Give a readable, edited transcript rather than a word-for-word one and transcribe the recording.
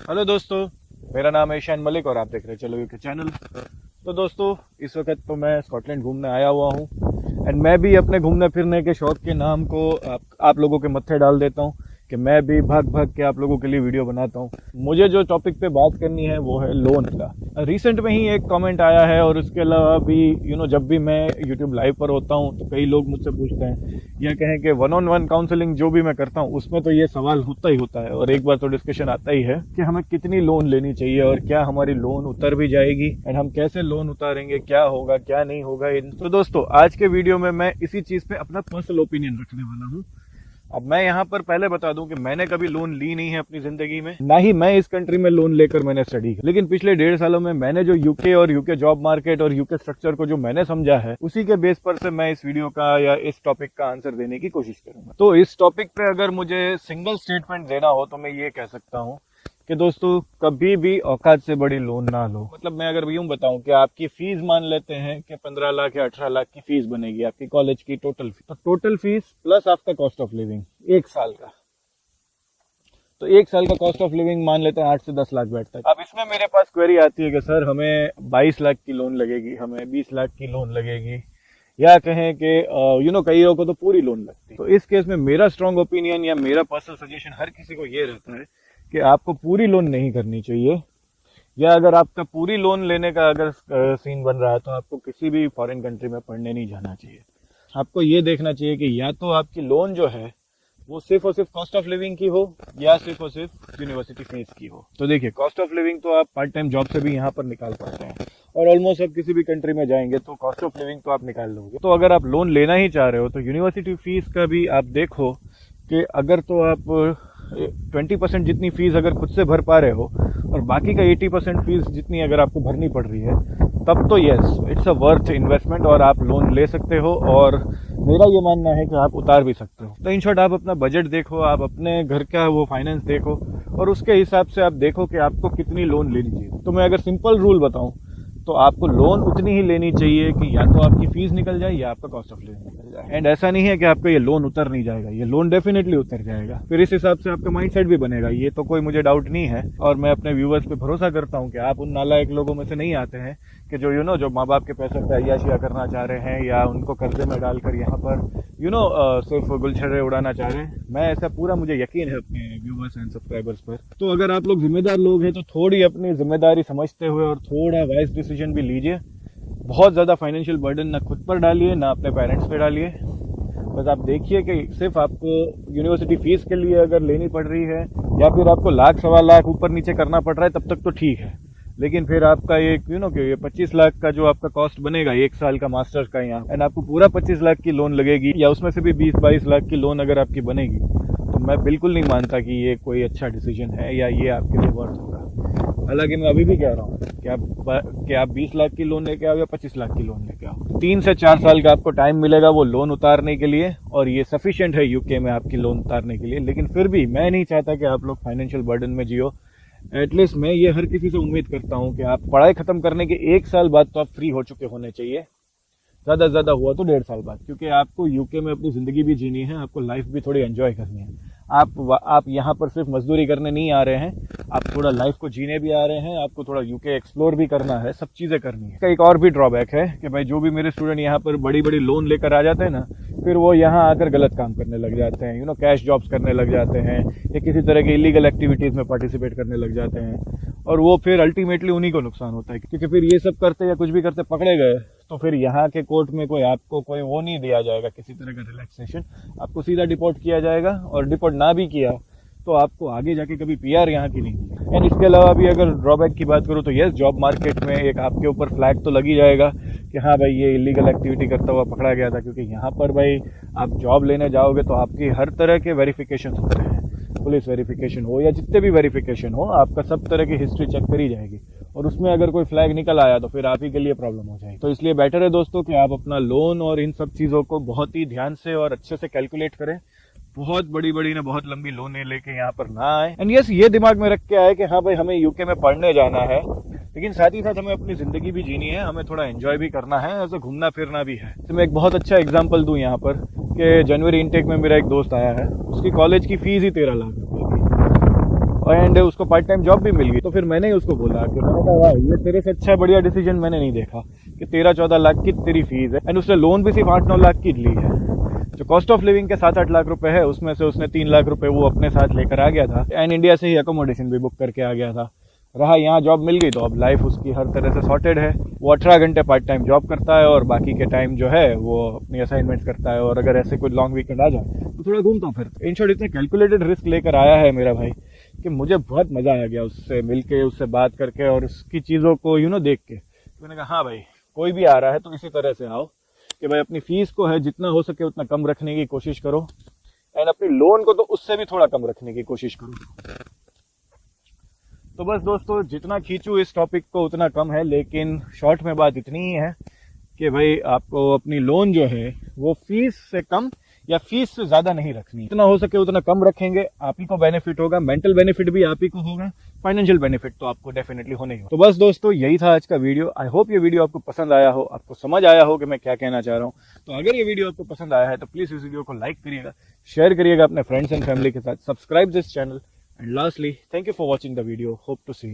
Hello दोस्तों, मेरा नाम है ईशान मलिक और आप देख रहे हैं चलो यूके चैनल। तो दोस्तों, इस वक्त तो मैं स्कॉटलैंड घूमने आया हुआ हूँ एंड मैं भी अपने घूमने फिरने के शौक के नाम को आप लोगों के मत्थे डाल देता हूँ कि मैं भी भाग भाग के आप लोगों के लिए वीडियो बनाता हूँ। मुझे जो टॉपिक पे बात करनी है वो है लोन का। रिसेंट में ही एक कमेंट आया है और उसके अलावा भी जब भी मैं यूट्यूब लाइव पर होता हूँ तो कई लोग मुझसे पूछते हैं या कहें कि 1-on-1 काउंसलिंग जो भी मैं करता हूँ उसमें तो ये सवाल होता ही होता है और एक बार तो डिस्कशन आता ही है कि हमें कितनी लोन लेनी चाहिए और क्या हमारी लोन उतर भी जाएगी एंड हम कैसे लोन उतारेंगे, क्या होगा क्या नहीं होगा। तो दोस्तों, आज के वीडियो में मैं इसी चीज पे अपना पर्सनल ओपिनियन रखने वाला हूँ। अब मैं यहाँ पर पहले बता दूं कि मैंने कभी लोन ली नहीं है अपनी जिंदगी में, ना ही मैं इस कंट्री में लोन लेकर मैंने स्टडी की। लेकिन पिछले 1.5 सालों में मैंने जो यूके और यूके जॉब मार्केट और यूके स्ट्रक्चर को जो मैंने समझा है उसी के बेस पर से मैं इस वीडियो का या इस टॉपिक का आंसर देने की कोशिश करूंगा। तो इस टॉपिक पे अगर मुझे सिंगल स्टेटमेंट देना हो तो मैं ये कह सकता हूँ कि दोस्तों, कभी भी औकात से बड़ी लोन ना लो। मतलब मैं अगर यूं बताऊं कि आपकी फीस मान लेते हैं कि 15 लाख या 18 लाख की फीस बनेगी आपकी कॉलेज की टोटल फीस, तो टोटल फीस प्लस आपका कॉस्ट ऑफ लिविंग एक साल का, तो एक साल का कॉस्ट ऑफ लिविंग मान लेते हैं 8 से 10 लाख बैठता है। अब इसमें मेरे पास क्वेरी आती है कि सर हमें 22 लाख की लोन लगेगी, हमें 20 लाख की लोन लगेगी, या कहें कि कई लोगों को तो पूरी लोन लगती है। तो इस केस में मेरा स्ट्रॉन्ग ओपिनियन या मेरा पर्सनल सजेशन हर किसी को ये रहता है कि आपको पूरी लोन नहीं करनी चाहिए, या अगर आपका पूरी लोन लेने का अगर सीन बन रहा है तो आपको किसी भी फॉरेन कंट्री में पढ़ने नहीं जाना चाहिए। आपको ये देखना चाहिए कि या तो आपकी लोन जो है वो सिर्फ और सिर्फ कॉस्ट ऑफ लिविंग की हो या सिर्फ और सिर्फ यूनिवर्सिटी फीस की हो। तो देखिए, कॉस्ट ऑफ लिविंग तो आप पार्ट टाइम जॉब से भी यहाँ पर निकाल पाते हैं और ऑलमोस्ट आप किसी भी कंट्री में जाएंगे तो कॉस्ट ऑफ लिविंग तो आप निकाल लोगे। तो अगर आप लोन लेना ही चाह रहे हो तो यूनिवर्सिटी फीस का भी आप देखो कि अगर तो आप 20% जितनी फीस अगर खुद से भर पा रहे हो और बाकी का 80% फीस जितनी अगर आपको भरनी पड़ रही है, तब तो yes, it's a worth investment और आप लोन ले सकते हो और मेरा ये मानना है कि आप उतार भी सकते हो। तो इन शॉर्ट, आप अपना बजट देखो, आप अपने घर का वो फाइनेंस देखो और उसके हिसाब से आप देखो कि आपको कितनी लोन लेनी चाहिए। तो मैं अगर सिंपल रूल बताऊं तो आपको लोन उतनी ही लेनी चाहिए कि या तो आपकी फीस निकल जाए या आपका कॉस्ट ऑफ लिविंग निकल जाए। एंड ऐसा नहीं है कि आपका ये लोन उतर नहीं जाएगा, ये लोन डेफिनेटली उतर जाएगा। फिर इस हिसाब से आपका माइंडसेट भी बनेगा, ये तो कोई मुझे डाउट नहीं है। और मैं अपने व्यूअर्स पे भरोसा करता हूँ कि आप उन नालायक लोगों में से नहीं आते हैं कि जो जो माँ बाप के पैसे पे अय्याशियां करना चाह रहे हैं या उनको कर्जे में डालकर यहाँ पर सिर्फ गुलछर्रे उड़ाना चाह रहे हैं। मैं ऐसा पूरा मुझे यकीन है अपने व्यूअर्स एंड सब्सक्राइबर्स पर। तो अगर आप लोग जिम्मेदार लोग हैं तो थोड़ी अपनी जिम्मेदारी समझते हुए और थोड़ा वाइज डिसीजन भी लीजिए। बहुत ज़्यादा फाइनेंशियल बर्डन ना खुद पर डालिए ना अपने पेरेंट्स पे डालिए। बस आप देखिए कि सिर्फ आपको यूनिवर्सिटी फीस के लिए अगर लेनी पड़ रही है या फिर आपको लाख 1.25 लाख ऊपर नीचे करना पड़ रहा है तब तक तो ठीक है। लेकिन फिर आपका ये कि ये 25 लाख का जो आपका कॉस्ट बनेगा एक साल का मास्टर्स का यहाँ, एंड आपको पूरा 25 लाख की लोन लगेगी या उसमें से भी 20-22 लाख की लोन अगर आपकी बनेगी, तो मैं बिल्कुल नहीं मानता कि ये कोई अच्छा डिसीजन है या ये आपके लिए वर्थ होगा। हालांकि मैं अभी भी कह रहा हूँ कि आप 20 लाख की लोन लेके आओ या 25 लाख की लोन लेके आओ, 3 से 4 साल का आपको टाइम मिलेगा वो लोन उतारने के लिए और ये सफिशिएंट है यूके में आपकी लोन उतारने के लिए। लेकिन फिर भी मैं नहीं चाहता कि आप लोग फाइनेंशियल बर्डन में जियो। एटलीस्ट मैं ये हर किसी से उम्मीद करता हूँ कि आप पढ़ाई खत्म करने के 1 साल बाद तो आप फ्री हो चुके होने चाहिए, ज़्यादा से ज़्यादा हुआ तो 1.5 साल बाद, क्योंकि आपको यूके में अपनी ज़िंदगी भी जीनी है, आपको लाइफ भी थोड़ी एंजॉय करनी है। आप यहाँ पर सिर्फ मजदूरी करने नहीं आ रहे हैं, आप थोड़ा लाइफ को जीने भी आ रहे हैं, आपको थोड़ा यूके एक्सप्लोर भी करना है, सब चीज़ें करनी है। एक और भी ड्रॉबैक है कि भाई जो भी मेरे स्टूडेंट यहाँ पर बड़ी बड़ी लोन लेकर आ जाते हैं ना, फिर वो यहाँ आकर गलत काम करने लग जाते हैं, कैश जॉब्स करने लग जाते हैं या किसी तरह की इलीगल एक्टिविटीज़ में पार्टिसिपेट करने लग जाते हैं और वो फिर अल्टीमेटली उन्हीं को नुकसान होता है, क्योंकि फिर ये सब करते या कुछ भी करते पकड़े गए तो फिर यहाँ के कोर्ट में आपको कोई वो नहीं दिया जाएगा, किसी तरह का रिलैक्सेशन, आपको सीधा डिपोर्ट किया जाएगा और डिपोर्ट ना भी किया तो आपको आगे जाके कभी पीआर यहाँ की नहीं मिलेगी। एंड इसके अलावा भी अगर ड्रॉबैक की बात करूँ तो यस, जॉब मार्केट में एक आपके ऊपर फ्लैग तो लगी जाएगा कि हाँ भाई ये इलीगल एक्टिविटी करता हुआ पकड़ा गया था, क्योंकि यहाँ पर भाई आप जॉब लेने जाओगे तो आपकी हर तरह के वेरिफिकेशन होते हैं, पुलिस वेरिफिकेशन हो या जितने भी वेरिफिकेशन हो, आपका सब तरह की हिस्ट्री चेक करी जाएगी और उसमें अगर कोई फ्लैग निकल आया तो फिर आप ही के लिए प्रॉब्लम हो जाएगी। तो इसलिए बेटर है दोस्तों कि आप अपना लोन और इन सब चीज़ों को बहुत ही ध्यान से और अच्छे से कैलकुलेट करें। बहुत बड़ी ना बहुत लंबी लोनें लेके यहाँ पर ना आए। एंड यस, ये दिमाग में रख के आए कि हाँ भाई हमें यूके में पढ़ने जाना है, लेकिन साथ ही साथ हमें अपनी जिंदगी भी जीनी है, हमें थोड़ा एंजॉय भी करना है, ऐसे घूमना फिरना भी है। तो मैं एक बहुत अच्छा एग्जांपल दूं यहाँ पर कि जनवरी इनटेक में मेरा एक दोस्त आया है, उसकी कॉलेज की फीस ही 13 लाख रुपए की एंड उसको पार्ट टाइम जॉब भी मिल गई। तो फिर मैंने ही उसको बोला कि मैंने कहा वाह ये तेरे से अच्छा बढ़िया डिसीजन मैंने नहीं देखा कि 13-14 लाख की तेरी फीस है एंड उसने लोन भी सिर्फ 8-9 लाख की ली है। जो कॉस्ट ऑफ लिविंग के 7-8 लाख रुपए है उसमें से उसने 3 लाख रुपए वो अपने साथ लेकर आ गया था एंड इंडिया से ही अकोमोडेशन भी बुक करके आ गया था। रहा यहाँ जॉब मिल गई तो अब लाइफ उसकी हर तरह से सॉर्टेड है। वो 18 घंटे पार्ट टाइम जॉब करता है और बाकी के टाइम जो है वो अपनी असाइनमेंट्स करता है और अगर ऐसे कोई लॉन्ग वीकेंड आ जाए तो थोड़ा घूमता फिर। इन शॉर्ट इतने कैलकुलेटेड रिस्क लेकर आया है मेरा भाई कि मुझे बहुत मजा आ गया उससे मिलके, उससे बात करके और उसकी चीज़ों को देख के। तो मैंने कहा हाँ भाई कोई भी आ रहा है तो इसी तरह से आओ कि भाई अपनी फीस को है जितना हो सके उतना कम रखने की कोशिश करो एंड अपनी लोन को तो उससे भी थोड़ा कम रखने की कोशिश करो। तो बस दोस्तों जितना खींचूं इस टॉपिक को उतना कम है, लेकिन शॉर्ट में बात इतनी ही है कि भाई आपको अपनी लोन जो है वो फीस से कम या फीस से ज़्यादा नहीं रखनी। जितना हो सके उतना कम रखेंगे, आप ही को बेनिफिट होगा, मेंटल बेनिफिट भी आप ही को होगा, फाइनेंशियल बेनिफिट तो आपको डेफिनेटली होने ही हो। तो बस दोस्तों यही था आज का वीडियो। आई होप ये वीडियो आपको पसंद आया हो, आपको समझ आया हो कि मैं क्या कहना चाह रहा हूँ। तो अगर ये वीडियो आपको पसंद आया है तो प्लीज़ इस वीडियो को लाइक करिएगा, शेयर करिएगा अपने फ्रेंड्स एंड फैमिली के साथ, subscribe this channel and lastly thank you for watching the video. Hope to C